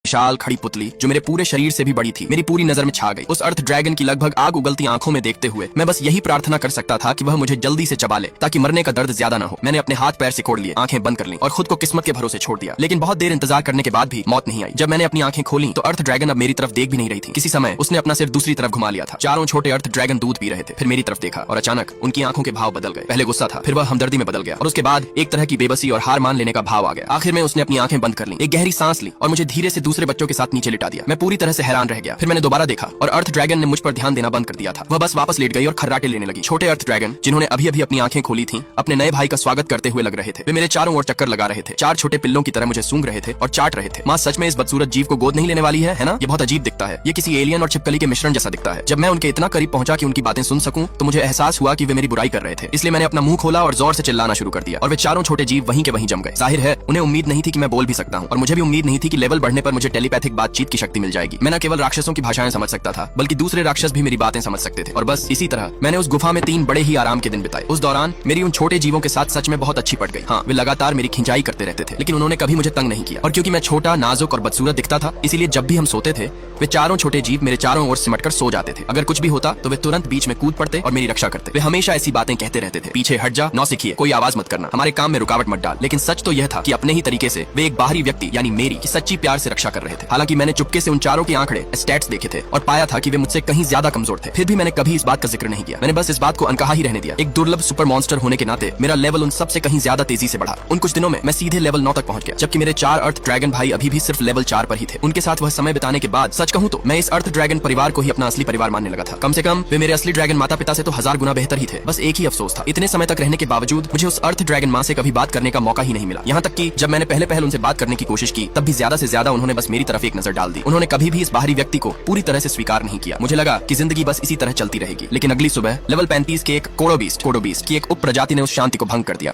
विशाल खड़ी पुतली जो मेरे पूरे शरीर से भी बड़ी थी मेरी पूरी नजर में छा गई। उस अर्थ ड्रैगन की लगभग आग उगलती आंखों में देखते हुए मैं बस यही प्रार्थना कर सकता था कि वह मुझे जल्दी से चबा ले ताकि मरने का दर्द ज्यादा न हो। मैंने अपने हाथ पैर सिकोड़ लिए, आंखें बंद कर ली और खुद को किस्मत के भरोसे छोड़ दिया। लेकिन बहुत देर इंतजार करने के बाद भी मौत नहीं आई। जब मैंने अपनी आंखें खोली तो अर्थ ड्रैगन अब मेरी तरफ देख भी नहीं रही थी। किसी समय उसने अपना सिर दूसरी तरफ घुमा लिया था। चारों छोटे अर्थ ड्रैगन दूध पी रहे थे, फिर मेरी तरफ देखा और अचानक उनकी आंखों के भाव बदल गए। पहले गुस्सा था, फिर वह हमदर्दी में बदल गया और उसके बाद एक तरह की बेबसी और हार मान लेने का भाव आ गया। आखिर में उसने अपनी आंखें बंद कर ली, एक गहरी सांस ली और मुझे धीरे से दूसरे बच्चों के साथ नीचे लिटा दिया। मैं पूरी तरह से हैरान रह गया। फिर मैंने दोबारा देखा और अर्थ ड्रैगन ने मुझ पर ध्यान देना बंद कर दिया था। वह बस वापस लेट गई और खर्राटे लेने लगी। छोटे अर्थ ड्रैगन जिन्होंने अभी अभी अपनी आंखें खोली थी अपने नए भाई का स्वागत करते हुए लग रहे थे। वे मेरे चारों ओर चक्कर लगा रहे थे, चार छोटे पिल्लों की तरह मुझे सूंघ रहे थे और चाट रहे थे। माँ सच में इस बदसूरत जीव को गोद नहीं लेने वाली है ना? ये बहुत अजीब दिखता है। ये किसी एलियन और छिपकली के मिश्रण जैसा दिखता है। जब मैं उनके इतना करीब पहुंचा कि उनकी बातें सुन सकूं तो मुझे एहसास हुआ कि वे मेरी बुराई कर रहे थे। इसलिए मैंने अपना मुंह खोला और जोर से चिल्लाना शुरू कर दिया और वे चारों छोटे जीव वहीं के वहीं जम गए। जाहिर है उन्हें उम्मीद नहीं थी कि मैं बोल भी सकता हूँ और मुझे भी उम्मीद नहीं थी कि लेवल बढ़ने पर मुझे टेलीपैथिक बातचीत की शक्ति मिल जाएगी। मैं न केवल राक्षसों की भाषाएं समझ सकता था बल्कि दूसरे राक्षस भी मेरी बातें समझ सकते थे। और बस इसी तरह मैंने उस गुफा में 3 बड़े ही आराम के दिन बिताए। उस दौरान मेरी उन छोटे जीवों के साथ सच में बहुत अच्छी पड़ गई। हाँ, वे लगातार मेरी खिंचाई करते रहते थे लेकिन उन्होंने कभी मुझे तंग नहीं किया। और क्योंकि मैं छोटा, नाजुक और बदसूरत दिखता था इसीलिए जब भी हम सोते थे वे चारों छोटे जीव मेरे चारों ओर सिमटकर सो जाते थे। अगर कुछ भी होता तो वे तुरंत बीच में कूद पड़ते और मेरी रक्षा करते। वे हमेशा ऐसी बातें कहते रहते थे, पीछे हट जा, नौसिखिए, कोई आवाज मत करना, हमारे काम में रुकावट मत डाल। लेकिन सच तो यह था कि अपने ही तरीके से वे एक बाहरी व्यक्ति यानी मेरी की सच्ची प्यार से रक्षा कर रहे थे। हालांकि मैंने चुपके से उन चारों के आंकड़े, स्टैट्स देखे थे और पाया था कि वे मुझसे कहीं ज्यादा कमजोर थे। फिर भी मैंने कभी इस बात का जिक्र नहीं किया। मैंने बस इस बात को अनकहा ही रहने दिया। एक दुर्लभ सुपर मॉन्स्टर होने के नाते मेरा लेवल उन सबसे कहीं ज्यादा तेजी से बढ़ा। उन कुछ दिनों में मैं सीधे लेवल 9 तक पहुंच गया, जबकि मेरे 4 अर्थ ड्रैगन भाई अभी भी सिर्फ लेवल 4 पर ही थे। उनके साथ वह समय बिताने के बाद सच कहूं तो मैं इस अर्थ ड्रैगन परिवार को ही अपना असली परिवार मानने लगा था। कम से कम वे मेरे असली ड्रैगन माता पिता से तो 1000 गुना बेहतर ही थे। बस एक ही अफसोस था, इतने समय तक रहने के बावजूद मुझे उस अर्थ ड्रैगन माँ से कभी बात करने का मौका ही नहीं मिला। यहाँ तक कि जब मैंने पहले उनसे बात करने की कोशिश की तब भी ज्यादा से ज्यादा उन्होंने बस मेरी तरफ एक नजर डाल दी। उन्होंने कभी भी इस बाहरी व्यक्ति को पूरी तरह से स्वीकार नहीं किया। मुझे लगा कि जिंदगी बस इसी तरह चलती रहेगी। लेकिन अगली सुबह लेवल 35 के एक कोड़ो बीस्ट की एक उप प्रजाति ने उस शांति को भंग कर दिया।